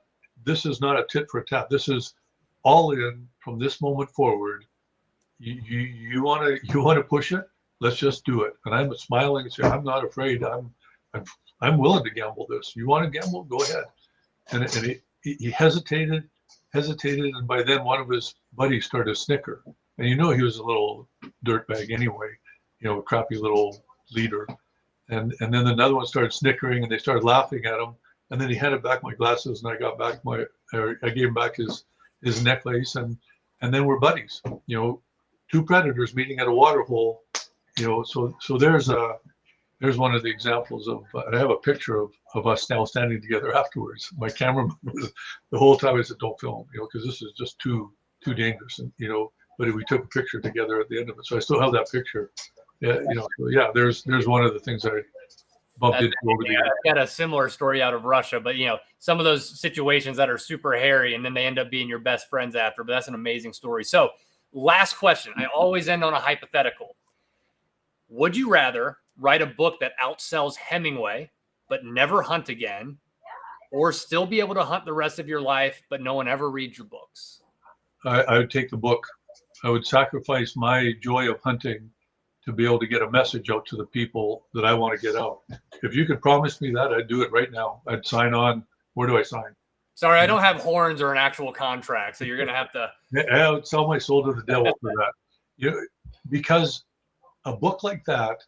this is not a tit for a tat. This is all in from this moment forward. You want to push it? Let's just do it. And I'm smiling and saying, "I'm not afraid. I'm willing to gamble this. You want to gamble? Go ahead." And he hesitated, and by then one of his buddies started to snicker. And he was a little dirtbag anyway, a crappy little leader. And then another one started snickering, and they started laughing at him. And then he handed back my glasses, and I gave him back his necklace, and then we're buddies. 2 predators meeting at a water hole. So there's one of the examples of, and I have a picture of us now standing together afterwards. My cameraman, the whole time I said, "Don't film," because this is just too dangerous. And but we took a picture together at the end of it, so I still have that picture. Yeah, there's one of the things bumped into over the years. I've got a similar story out of Russia, but some of those situations that are super hairy and then they end up being your best friends after, but that's an amazing story. So last question. I always end on a hypothetical. Would you rather write a book that outsells Hemingway, but never hunt again, or still be able to hunt the rest of your life, but no one ever reads your books? I would take the book. I would sacrifice my joy of hunting to be able to get a message out to the people that I want to get out. If you could promise me that, I'd do it right now. I'd sign on. Where do I sign? Sorry, I don't have horns or an actual contract, so you're going to have to. I would sell my soul to the devil for that. Because a book like that,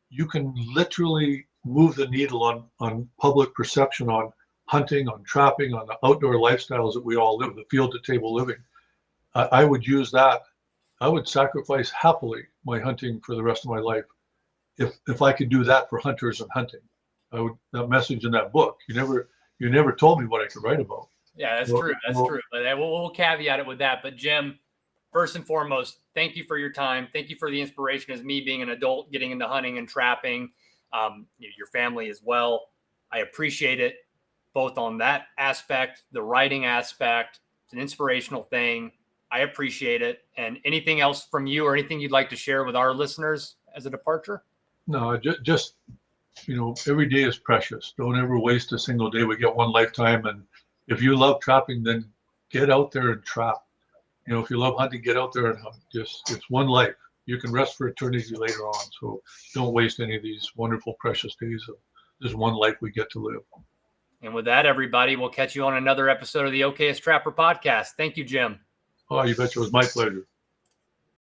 you can literally move the needle on public perception on hunting, on trapping, on the outdoor lifestyles that we all live, the field to table living. I would use that. I would sacrifice happily my hunting for the rest of my life if I could do that for hunters and hunting. That message in that book. You never told me what I could write about. Yeah, that's true. That's true. But we'll caveat it with that. But Jim, first and foremost, thank you for your time. Thank you for the inspiration as me being an adult getting into hunting and trapping. Your family as well. I appreciate it both on that aspect, the writing aspect. It's an inspirational thing. I appreciate it. And anything else from you or anything you'd like to share with our listeners as a departure? No, just every day is precious. Don't ever waste a single day. We get one lifetime. And if you love trapping, then get out there and trap. If you love hunting, get out there and hunt. It's one life. You can rest for eternity later on. So don't waste any of these wonderful, precious days of this one life we get to live. And with that, everybody, we'll catch you on another episode of the Okayest Trapper podcast. Thank you, Jim. Oh, you betcha. It was my pleasure.